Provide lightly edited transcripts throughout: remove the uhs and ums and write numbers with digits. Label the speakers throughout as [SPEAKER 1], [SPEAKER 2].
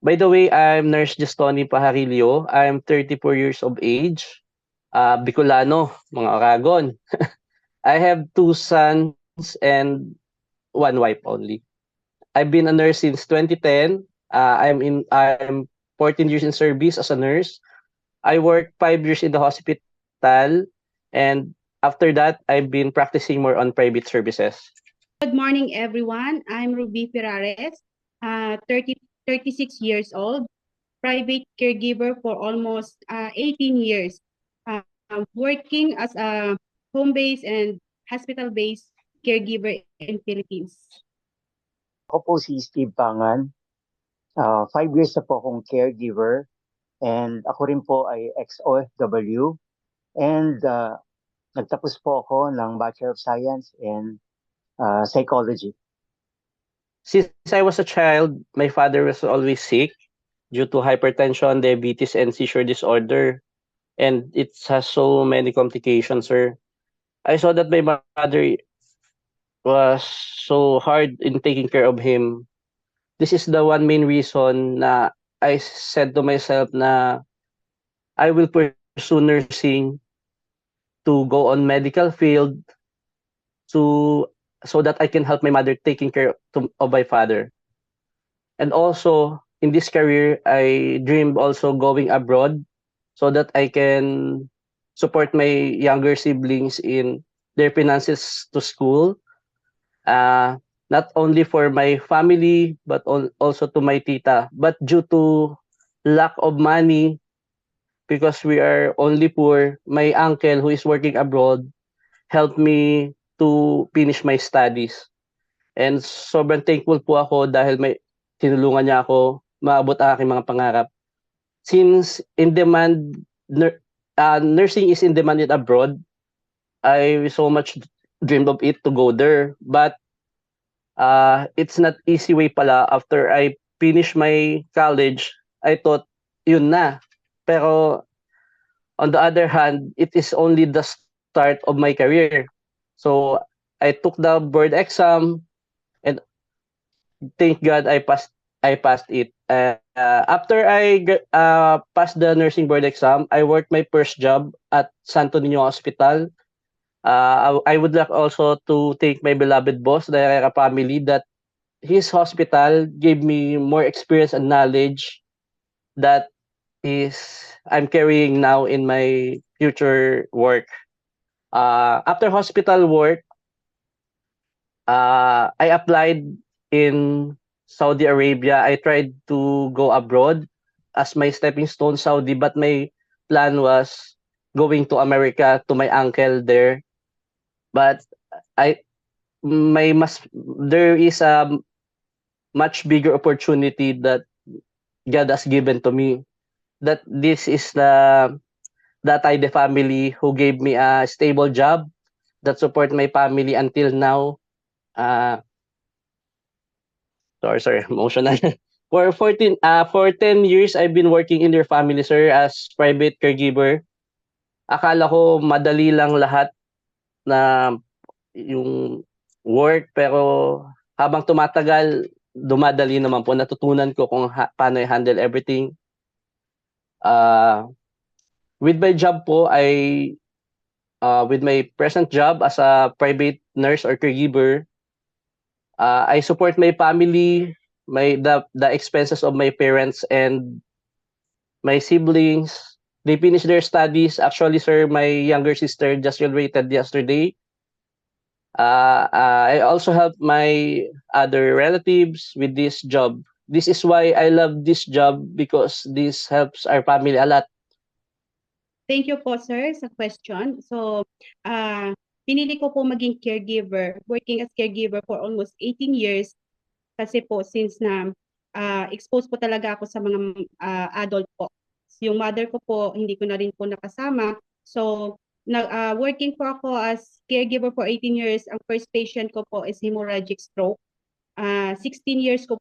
[SPEAKER 1] By the way, I'm Nurse Justoni Pajarillo. I'm 34 years of age. Bicolano, mga Oragon. I have two sons and one wife only. I've been a nurse since 2010. I'm 14 years in service as a nurse. I worked 5 years in the hospital, and after that, I've been practicing more on private services.
[SPEAKER 2] Good morning, everyone. I'm Ruby Ferrares, 36 years old, private caregiver for almost 18 years, working as a home-based and hospital-based caregiver in Philippines.
[SPEAKER 3] Ako po si Steve Pangan. 5 years na po akong caregiver and ako rin po ay ex-OFW and nagtapos po ako ng Bachelor of Science in Psychology.
[SPEAKER 1] Since I was a child, my father was always sick due to hypertension, diabetes, and seizure disorder. And it has so many complications, sir. I saw that my mother was so hard in taking care of him. This is the one main reason na I said to myself na I will pursue nursing to go on medical field to so that I can help my mother taking care of my father. And also in this career, I dreamed also going abroad so that I can support my younger siblings in their finances to school. Not only for my family, but also to my tita. But due to lack of money, because we are only poor, my uncle who is working abroad helped me to finish my studies. And sobrang thankful po ako dahil may tinulungan niya ako maabot ang aking mga pangarap. Since in demand, nursing is in demand abroad, I so much dreamed of it to go there. But it's not easy way pala. After I finish my college, I thought, yun na. Pero on the other hand, it is only the start of my career. So I took the board exam, and thank God I passed it. After I passed the nursing board exam, I worked my first job at Santo Niño Hospital. I would like also to thank my beloved boss, the Herrera family, that his hospital gave me more experience and knowledge that is I'm carrying now in my future work. After hospital work, I applied in Saudi Arabia. I tried to go abroad as my stepping stone Saudi, but my plan was going to America to my uncle there. But I there is a much bigger opportunity that God has given to me. That this is the Tayde family who gave me a stable job that support my family until now. Sorry, emotional. For 10 years, I've been working in their family, sir, as private caregiver. Akala ko madali lang lahat na yung work, pero habang tumatagal, dumadali naman po. Natutunan ko kung paano i-handle everything. With my job po, with my present job as a private nurse or caregiver, I support my family, the expenses of my parents and my siblings. They finished their studies. Actually, sir, my younger sister just graduated yesterday. I also help my other relatives with this job. This is why I love this job because this helps our family a lot.
[SPEAKER 2] Thank you po, sir, sa question. So, pinili ko po maging caregiver, working as caregiver for almost 18 years kasi po since na exposed po talaga ako sa mga adult po. Yung mother ko po, hindi ko na rin po nakasama. So, working po ako as caregiver for 18 years. Ang first patient ko po is hemorrhagic stroke. 6 years ko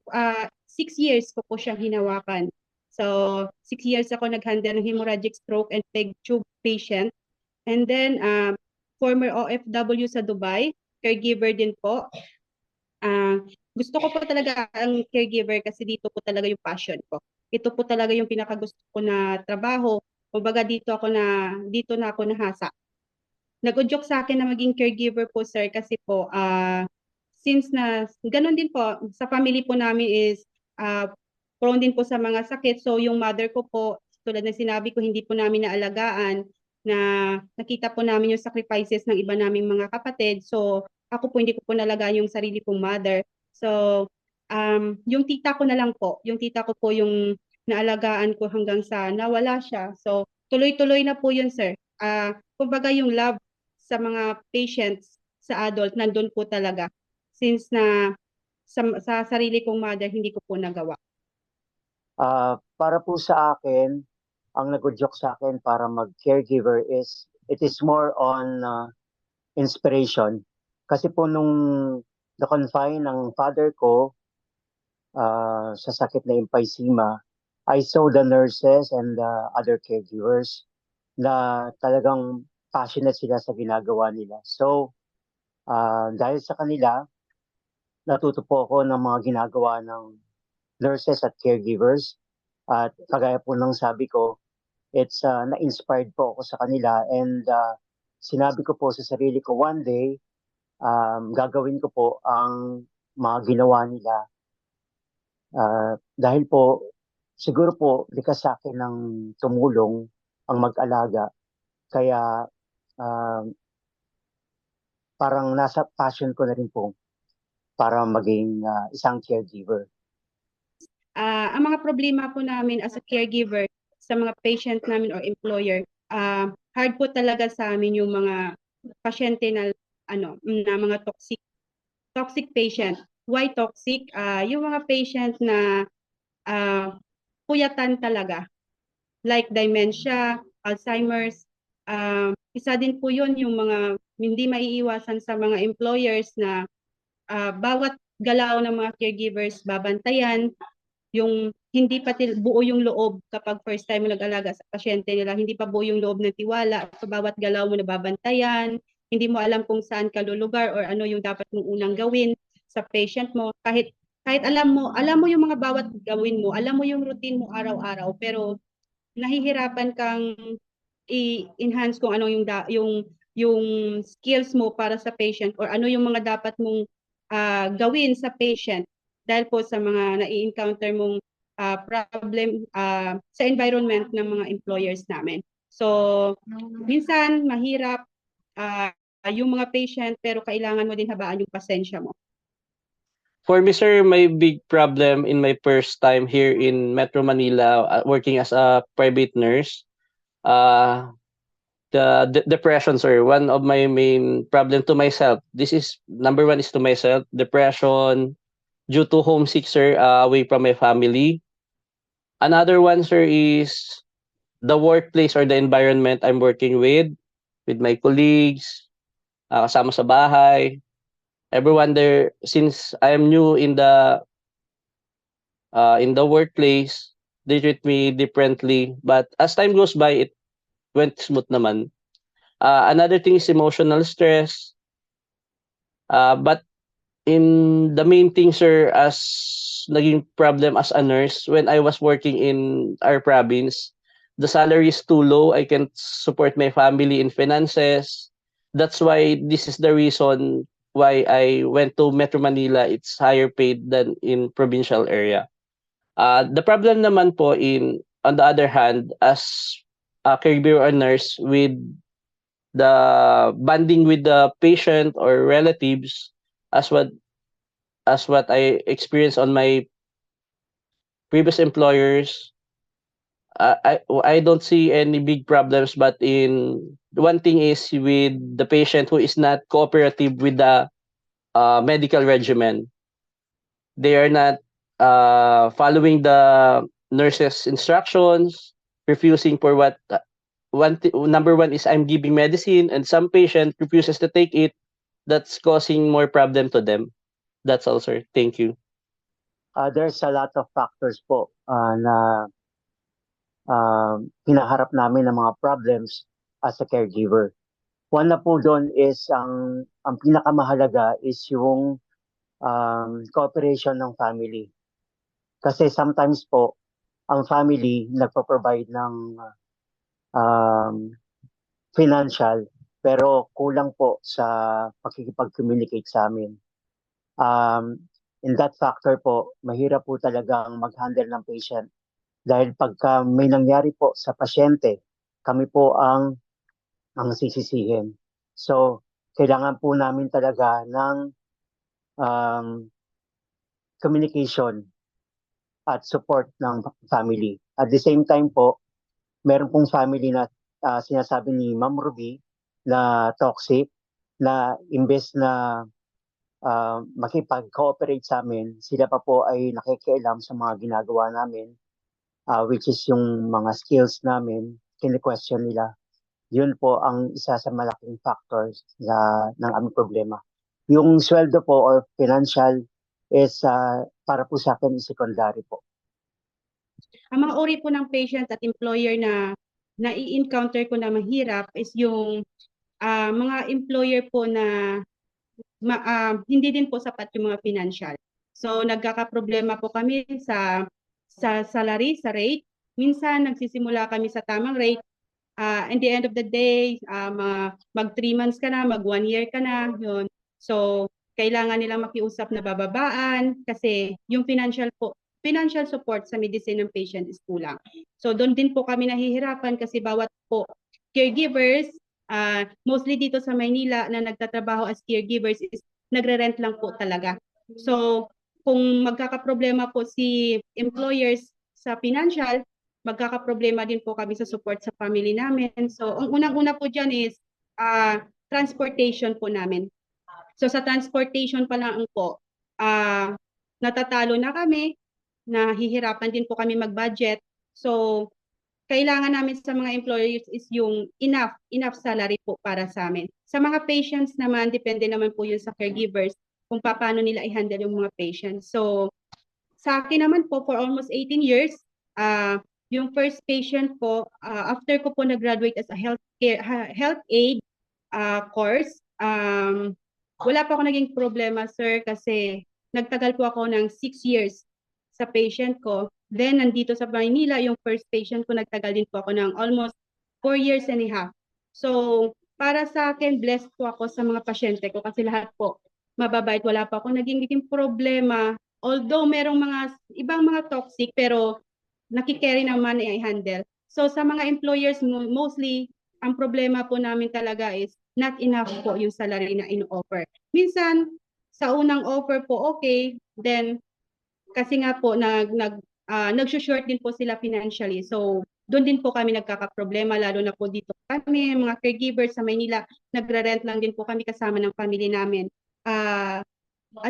[SPEAKER 2] po siyang hinawakan. So, 6 years ako nag-handle ng hemorrhagic stroke and peg tube patient. And then, former OFW sa Dubai, caregiver din po. Gusto ko po talaga ang caregiver kasi dito po talaga yung passion ko. ito po talaga yung pinakagusto ko na trabaho. Kumbaga dito na ako nahasa. Nag-udyok sa akin na maging caregiver po, sir, kasi po since na ganun din po sa family po namin is prone din po sa mga sakit. So yung mother ko po, tulad ng sinabi ko, hindi po namin naalagaan, na nakita po namin yung sacrifices ng iba naming mga kapatid. So ako po hindi ko po nalagaan yung sarili kong mother. So yung tita ko na lang po, yung tita ko po yung naalagaan ko hanggang sa nawala siya. So tuloy-tuloy na po yun, sir. Kumbaga yung love sa mga patients sa adult nandun po talaga, since na sa sarili kong mother hindi ko po nagawa.
[SPEAKER 3] Para po sa akin, ang nag-udyok sa akin para mag-caregiver is, it is more on inspiration. Kasi po nung na-confine ng father ko sa sakit na emphysema, I saw the nurses and the other caregivers na talagang passionate sila sa ginagawa nila. So, dahil sa kanila, natuto po ako ng mga ginagawa ng nurses at caregivers. At kagaya po ng sabi ko, it's na-inspired po ako sa kanila, and sinabi ko po sa sarili ko, one day, gagawin ko po ang mga ginawa nila. Dahil po, siguro po, likas sa akin ng tumulong ang mag-alaga. Kaya parang nasa passion ko na rin po para maging isang caregiver.
[SPEAKER 2] Ang mga problema po namin as a caregiver sa mga patient namin or employer, hard po talaga sa amin yung mga pasyente na mga toxic patient. Why toxic? Yung mga patient na puyatan talaga, like dementia, Alzheimer's. Isa din po yun yung mga hindi maiiwasan sa mga employers na bawat galaw ng mga caregivers babantayan, yung hindi pa buo yung loob kapag first time mo nag-alaga sa pasyente nila, hindi pa buo yung loob ng tiwala. So bawat galaw mo nababantayan, hindi mo alam kung saan ka lulugar or ano yung dapat mong unang gawin sa patient mo. Kahit alam mo yung mga bawat gawin mo, alam mo yung routine mo araw-araw, pero nahihirapan kang i-enhance kung ano yung skills mo para sa patient, or ano yung mga dapat mong gawin sa patient dahil po sa mga nai-encounter mong problem sa environment ng mga employers namin. So, minsan mahirap yung mga patient, pero kailangan mo din habaan yung pasensya mo.
[SPEAKER 1] For me, sir, my big problem in my first time here in Metro Manila, working as a private nurse, the depression, sir. One of my main problem to myself. This is number one is to myself. Depression due to homesick, sir, away from my family. Another one, sir, is the workplace or the environment I'm working with my colleagues, kasama sa bahay. Everyone there, since I am new in the workplace, they treat me differently. But as time goes by, it went smooth naman. Another thing is emotional stress. But in the main thing, sir, as naging problem as a nurse, when I was working in our province, the salary is too low. I can't support my family in finances. That's why this is the reason why I went to Metro Manila. It's higher paid than in provincial area. The problem naman po on the other hand, as a caregiver or nurse, with the bonding with the patient or relatives, as what I experienced on my previous employers, I don't see any big problems. But in one thing is with the patient who is not cooperative with the medical regimen, they are not following the nurse's instructions, refusing for what number one is I'm giving medicine and some patient refuses to take it. That's causing more problem to them. That's all, sir. Thank you.
[SPEAKER 3] There's a lot of factors po na hinaharap namin ng mga problems as a caregiver. One na po doon is ang pinakamahalaga is yung cooperation ng family. Kasi sometimes po, ang family nagpo-provide ng um, financial, pero kulang po sa pakikipag-communicate sa amin. In that factor po, mahirap po talagang mag-handle ng patient dahil pagka may nangyari po sa pasyente, kami po ang sisisihin. So, kailangan po namin talaga ng um, communication at support ng family. At the same time po, meron pong family na sinasabi ni Ma'am Ruby na toxic, na imbes na makipag-cooperate sa amin, sila pa po ay nakikialam sa mga ginagawa namin, which is yung mga skills namin, kine-question nila. Yun po ang isa sa malaking factors ng aming problema. Yung sweldo po or financial is para po sa akin is secondary po.
[SPEAKER 2] Ang mga uri po ng patient at employer na nai-encounter ko na mahirap is yung mga employer po na hindi din po sapat yung mga financial. So nagkakaproblema po kami sa salary, sa rate. Minsan nagsisimula kami sa tamang rate. In the end of the day, mag 3 months ka na, mag 1 year ka na, yun. So kailangan nilang makiusap na bababaan kasi yung financial support sa medicine ng patient is kulang. So doon din po kami nahihirapan kasi bawat po caregivers, mostly dito sa Maynila na nagtatrabaho as caregivers is nagre-rent lang po talaga. So kung magkakaproblema po si employers sa financial, magkakaproblema din po kami sa support sa family namin. So ang unang-una po dyan is transportation po namin. So sa transportation pa lang po, natatalo na kami, nahihirapan din po kami mag-budget. So kailangan namin sa mga employers is yung enough salary po para sa amin. Sa mga patients naman, depende naman po yun sa caregivers kung paano nila i-handle yung mga patients. So sa akin naman po for almost 18 years, yung first patient po, after ko po nag-graduate as a health aid course, wala pa ako naging problema, sir, kasi nagtagal po ako ng 6 years sa patient ko. Then, nandito sa Maynila, yung first patient ko, nagtagal din po ako ng almost 4 years and a half. So, para sa akin, blessed po ako sa mga pasyente ko kasi lahat po mababait. Wala pa ako naging problema. Although merong ibang mga toxic, pero nakikerry naman i-handle. So, sa mga employers, mostly, ang problema po namin talaga is not enough po yung salary na in-offer. Minsan, sa unang offer po okay, then kasi nga po nag-short din po sila financially. So doon din po kami nagkakaproblema, lalo na po dito kami, mga caregivers sa Maynila, nagre-rent lang din po kami kasama ng family namin. At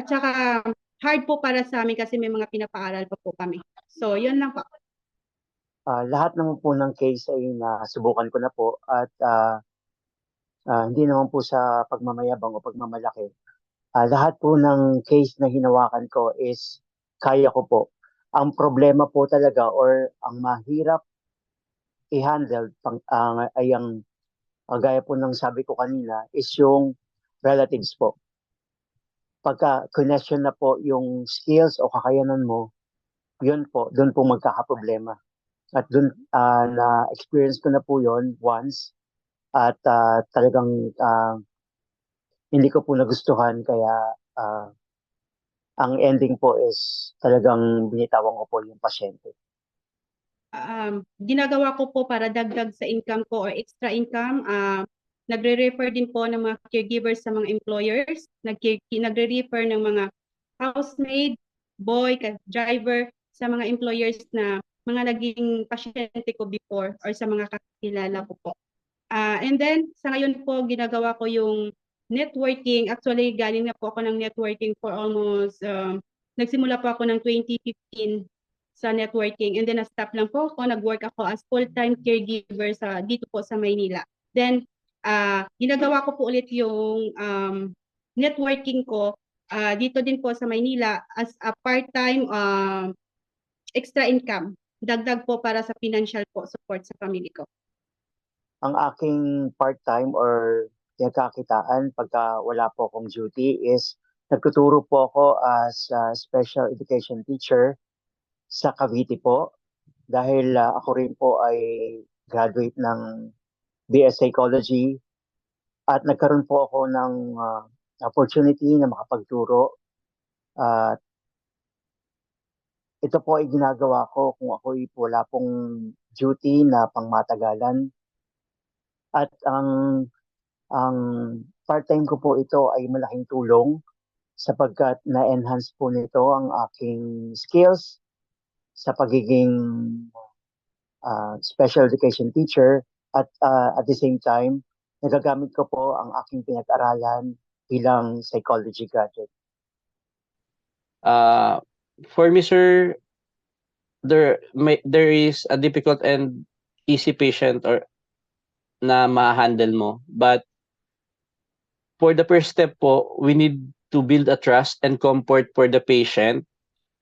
[SPEAKER 2] saka hard po para sa amin kasi may mga pinapaaral pa po kami. So yun lang po.
[SPEAKER 3] Lahat naman po ng case ay nasubukan ko na po at hindi naman po sa pagmamayabang o pagmamalaki. Lahat po ng case na hinawakan ko is kaya ko po. Ang problema po talaga or ang mahirap i-handle ay ang gaya po ng sabi ko kanina is yung relatives po. Pagka connection na po yung skills o kakayanan mo, yun po, doon po magkakaproblema. At doon na-experience ko na po yun once at talagang hindi ko po nagustuhan kaya ang ending po is talagang binitawan ko po yung pasyente.
[SPEAKER 2] Ginagawa ko po para dagdag sa income ko or extra income, nagre-refer din po ng mga caregivers sa mga employers, nagre-refer ng mga housemaid, boy, driver sa mga employers na mga naging pasyente ko before or sa mga kakilala ko po. And then, sa ngayon po, ginagawa ko yung networking. Actually, galing na po ako ng networking for almost, nagsimula po ako ng 2015 sa networking. And then, na-stop lang po ako. Nag-work ako as full-time caregiver dito po sa Maynila. Then, ginagawa ko po ulit yung networking ko dito din po sa Maynila as a part-time extra income. Dagdag po para sa financial po support sa family ko.
[SPEAKER 3] Ang aking part-time or pinagkakitaan pagka wala po akong duty is nagtuturo po ako as a special education teacher sa Cavite po. dahil ako rin po ay graduate ng BS Psychology at nagkaroon po ako ng opportunity na makapagturo. At ito po ay ginagawa ko kung ako'y wala pong duty na pangmatagalan. At ang part-time ko po ito ay malaking tulong sapagkat na-enhance po nito ang aking skills sa pagiging special education teacher at the same time, nagagamit ko po ang aking pinag-aralan bilang psychology graduate.
[SPEAKER 1] For me, sir, there is a difficult and easy patient or na ma-handle mo. But for the first step po, we need to build a trust and comfort for the patient.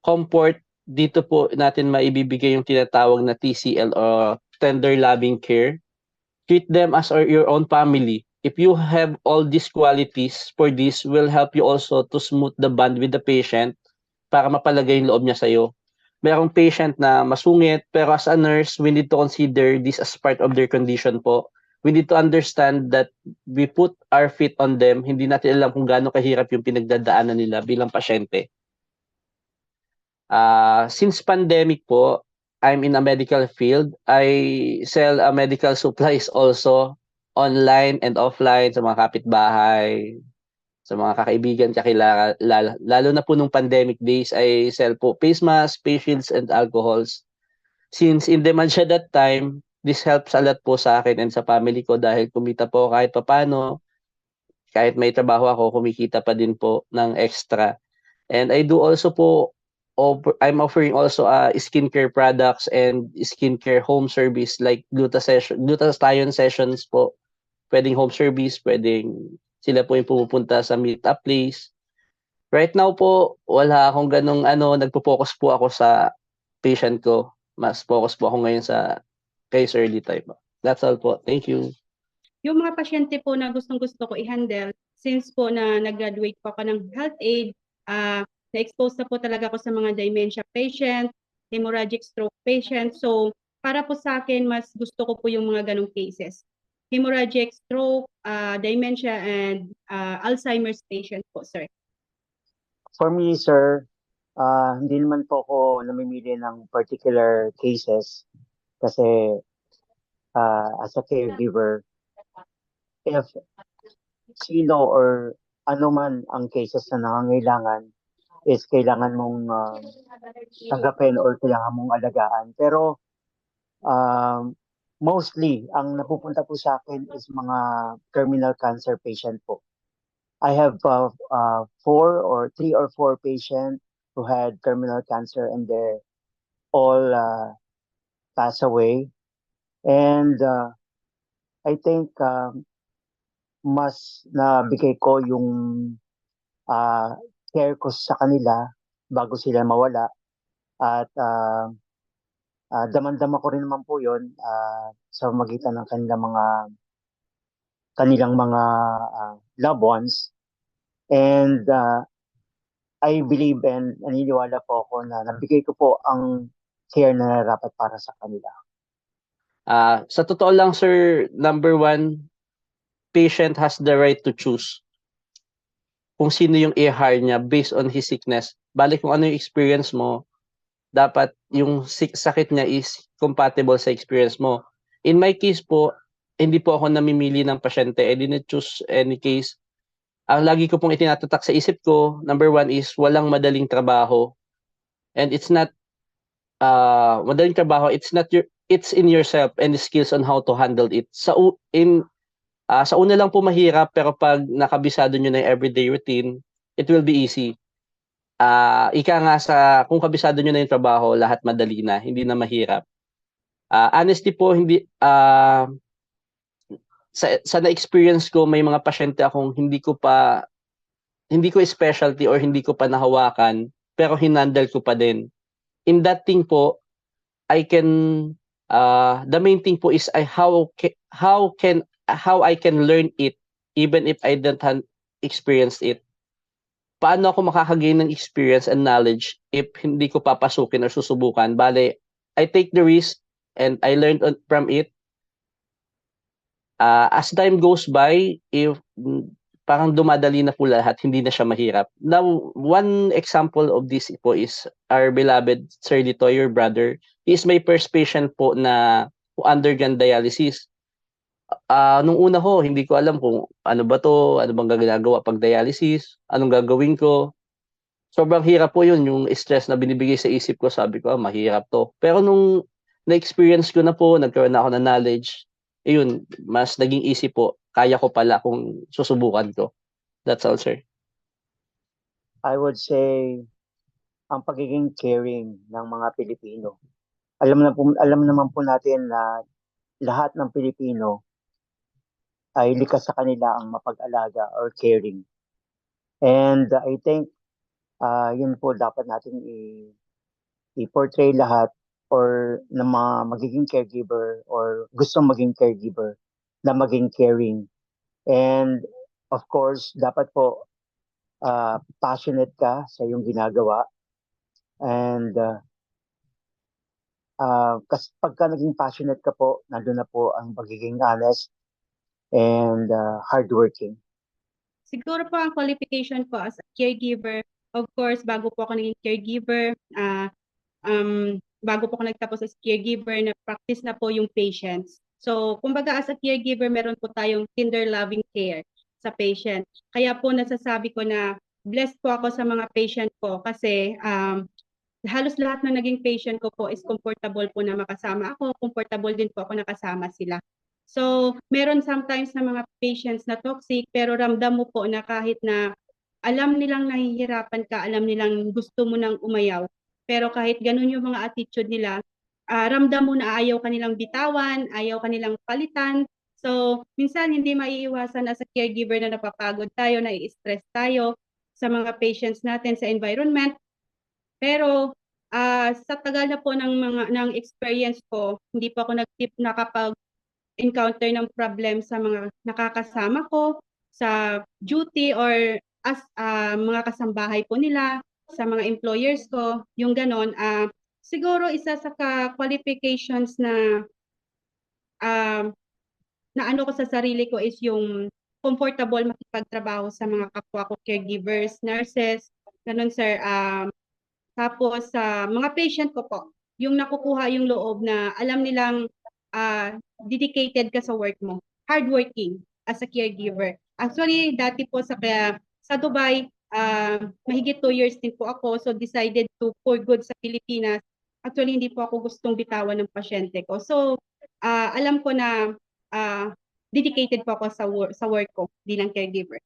[SPEAKER 1] Comfort, dito po natin maibibigay yung tinatawag na TCL or tender loving care. Treat them as your own family. If you have all these qualities for this, will help you also to smooth the bond with the patient para mapalagay yung loob niya sa'yo. Merong patient na masungit, pero as a nurse, we need to consider this as part of their condition po. We need to understand that we put our feet on them. Hindi natin alam kung gaano kahirap yung pinagdadaanan nila bilang pasyente. Since pandemic po, I'm in a medical field. I sell medical supplies also online and offline sa mga kapitbahay, sa mga kakaibigan, kakilala. Lalo na po nung pandemic days, I sell po face masks, face shields, and alcohols. Since in demand siya that time, this helps a lot po sa akin and sa family ko dahil kumita po kahit papano. Kahit may trabaho ako, kumikita pa din po ng extra. And I do also po, I'm offering also skincare products and skincare home service like glutathione sessions po. Pwedeng home service, pwedeng sila po yung pumupunta sa meet-up place. Right now po, wala akong ganong nagpo-focus po ako sa patient ko. Mas focus po ako ngayon sa case early type. That's all po. Thank you.
[SPEAKER 2] Yung mga pasyente po na gustong-gusto ko i-handle, since po na nag-graduate po ako ng health aid, na-expose na po talaga ako sa mga dementia patient, hemorrhagic stroke patient. So, para po sa akin, mas gusto ko po yung mga ganong cases. Hemorrhagic stroke, dementia, and Alzheimer's patient po, sir.
[SPEAKER 3] For me, sir, hindi naman po ako namimili ng particular cases kasi as a caregiver, if sino or ano man ang cases na nangangailangan is kailangan mong tanggapin or kailangan mong alagaan. Pero mostly, ang napupunta po sa akin is mga terminal cancer patient po. I have 3 or 4 patients who had terminal cancer and they all pass away. And I think mas nabigay ko yung care ko sa kanila bago sila mawala. At damang-dama ko rin naman po yun sa magitan ng kanilang mga loved ones. And I believe and naniniwala po ako na nabigay ko po ang care na narapat para sa kanila.
[SPEAKER 1] Sa totoo lang, sir, number one, patient has the right to choose kung sino yung i-hire niya based on his sickness. Balik kung ano yung experience mo, dapat yung sakit niya is compatible sa experience mo. In my case po, hindi po ako namimili ng pasyente. I didn't choose any case. Ang lagi ko pong itinatatak sa isip ko, number one is walang madaling trabaho. And it's not madaling trabaho, it's in yourself and the skills on how to handle it. Sa una lang po mahirap, pero pag nakabisado nyo na yung everyday routine, it will be easy. Ika nga kung kabisado nyo na yung trabaho, lahat madali na, hindi na mahirap. Honestly po, hindi, sa na-experience ko, may mga pasyente akong hindi ko specialty or hindi ko pa nahawakan, pero hinandle ko pa din. In that thing po, the main thing po is how I can learn it even if I don't experience it. Paano ako makakagain ng experience and knowledge if hindi ko papasukin or susubukan? Bale, I take the risk and I learned from it. As time goes by, if parang dumadali na po lahat, hindi na siya mahirap. Now, one example of this po is our beloved Sir Lito, your brother. He is my first patient po na undergone dialysis. Nung una ko, hindi ko alam kung ano ba to, ano bang ginagawa pag dialysis, anong gagawin ko. Sobrang hirap po yun, yung stress na binibigay sa isip ko, sabi ko, mahirap to. Pero nung na-experience ko na po, nagkaroon na ako ng knowledge, ayun, mas naging easy po. Kaya ko pala kung susubukan ko. That's all, sir.
[SPEAKER 3] I would say ang pagiging caring ng mga Pilipino. Alam naman po natin na lahat ng Pilipino ay likas sa kanila ang mapag-alaga or caring. And I think yun po dapat natin i-portray lahat or na magiging caregiver or gustong maging caregiver na maging caring. And of course, dapat po passionate ka sa iyong ginagawa. And kasi pagka naging passionate ka po, nandun na po ang pagiging honest and hardworking.
[SPEAKER 2] Siguro po ang qualification ko as a caregiver, of course, bago po ako naging caregiver, bago po ako nagtapos as caregiver, na-practice na po yung patients. So, kumbaga as a caregiver, meron po tayong tender loving care sa patient. Kaya po nasasabi ko na blessed po ako sa mga patient ko kasi halos lahat na naging patient ko po is comfortable po na makasama ako, comfortable din po ako nakasama sila. So, meron sometimes na mga patients na toxic, pero ramdam mo po na kahit na alam nilang nahihirapan ka, alam nilang gusto mo nang umayaw, pero kahit ganun yung mga attitude nila, ramdam mo na ayaw kanilang bitawan, ayaw kanilang palitan. So, minsan hindi maiiwasan as a caregiver na napapagod tayo, nai-stress tayo sa mga patients natin sa environment. Pero sa tagal na po ng experience ko, hindi po ako nakapag-encounter ng problem sa mga nakakasama ko sa duty or as mga kasambahay po nila, sa mga employers ko, yung ganon. Siguro isa sa qualifications na na ano ko sa sarili ko is yung comfortable makipagtrabaho sa mga kapwa ko caregivers, nurses, ganon sir. Tapos sa mga patient ko po, yung nakukuha yung loob na alam nilang dedicated ka sa work mo, hardworking as a caregiver. Actually, dati po sa Dubai, mahigit 2 years din po ako, so decided to for good sa Pilipinas. Actually, hindi po ako gustong bitawan ng pasyente ko. So, alam ko na dedicated po ako sa work ko bilang caregiver.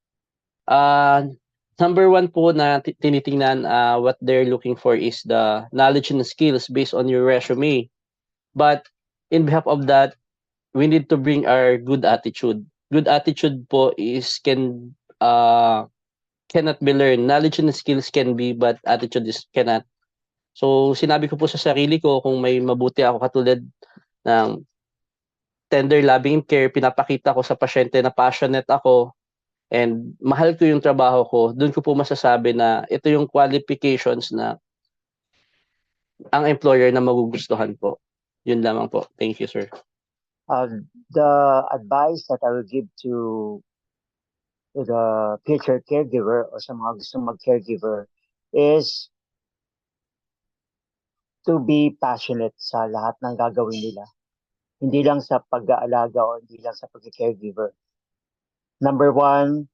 [SPEAKER 1] Number one po na tinitingnan what they're looking for is the knowledge and skills based on your resume. But in behalf of that, we need to bring our good attitude. Good attitude po is cannot be learned. Knowledge and skills can be, but attitude is cannot. So sinabi ko po sa sarili ko, kung may mabuti ako katulad ng tender loving care, pinapakita ko sa pasyente na passionate ako, and mahal ko yung trabaho ko, doon ko po masasabi na ito yung qualifications na ang employer na magugustuhan po. Yun lamang po. Thank you, sir.
[SPEAKER 3] The advice that I will give to the future caregiver or sa mga gustong mag-caregiver is to be passionate sa lahat ng gagawin nila. Hindi lang sa pag-aalaga o hindi lang sa pag-caregiver. Number one,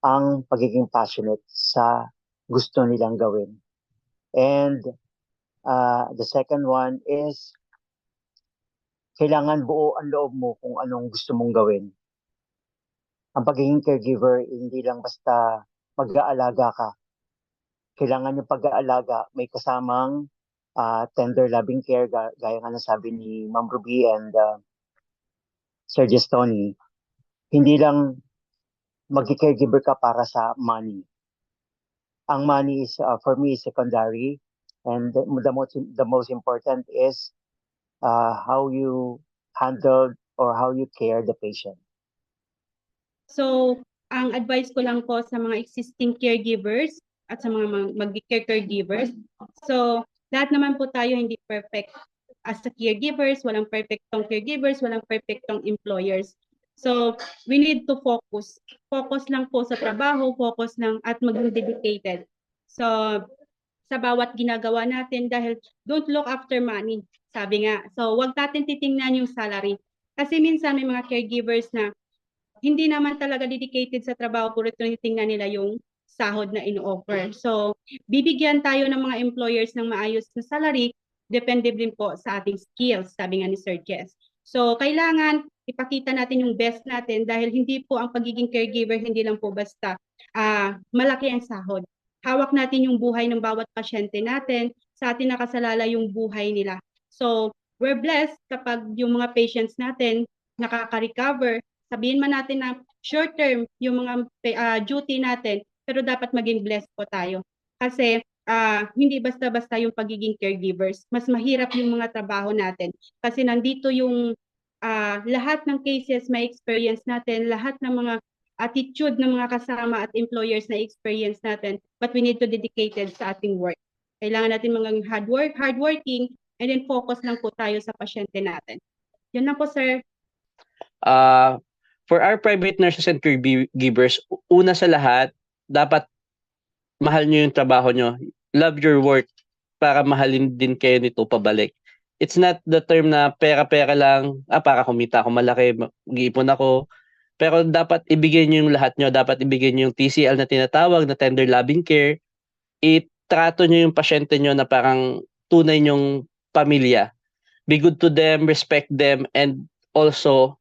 [SPEAKER 3] ang pagiging passionate sa gusto nilang gawin. And the second one is kailangan buo ang loob mo kung anong gusto mong gawin. Ang pagiging caregiver, hindi lang basta mag-aalaga ka. Kailangan yung pag-aalaga may kasamang tender loving care, gaya nga nasabi ni Ma'am Ruby and Sir Gestoni. Hindi lang mag-caregiver ka para sa money. Ang money is, for me, secondary. And the most important is how you handle or how you care the patient.
[SPEAKER 2] So, ang advice ko lang po sa mga existing caregivers at sa mga mag-care caregivers. So, lahat naman po tayo hindi perfect. as a caregivers, walang perfectong caregivers, walang perfectong employers. So, we need to focus. Focus lang po sa trabaho, focus lang at maging dedicated. So, sa bawat ginagawa natin dahil don't look after money, sabi nga. So, wag natin titingnan yung salary. Kasi minsan may mga caregivers na hindi naman talaga dedicated sa trabaho, puro tinitingnan nila yung sahod na ino-offer. So, bibigyan tayo ng mga employers ng maayos na salary, depende din po sa ating skills, sabi nga ni Sir Jess. So, kailangan ipakita natin yung best natin dahil hindi po ang pagiging caregiver, hindi lang po basta malaki ang sahod. Hawak natin yung buhay ng bawat pasyente natin, sa atin nakasalala yung buhay nila. So, we're blessed kapag yung mga patients natin nakaka-recover. Sabihin man natin na short term yung mga duty natin, pero dapat maging blessed po tayo. Kasi hindi basta-basta yung pagiging caregivers. Mas mahirap yung mga trabaho natin. Kasi nandito yung lahat ng cases may experience natin, lahat ng mga attitude ng mga kasama at employers na experience natin, but we need to dedicated sa ating work. Kailangan natin mga hardworking, and then focus lang po tayo sa pasyente natin. Yun lang po, sir.
[SPEAKER 1] For our private nurses and caregivers, una sa lahat, dapat mahal nyo yung trabaho nyo. Love your work para mahalin din kayo nito pabalik. It's not the term na pera-pera lang, para kumita ako malaki, mag-iipon ako. Pero dapat ibigay nyo yung lahat nyo. Dapat ibigay nyo yung TCL na tinatawag na tender loving care. Itrato nyo yung pasyente nyo na parang tunay nyong pamilya. Be good to them, respect them, and also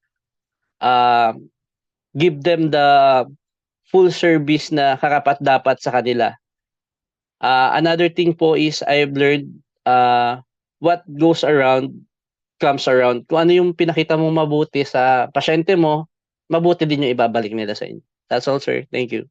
[SPEAKER 1] give them the full service na karapat-dapat sa kanila. Another thing po is I've learned what goes around comes around. Kung ano yung pinakita mong mabuti sa pasyente mo, mabuti din yung ibabalik nila sa inyo. That's all, sir. Thank you.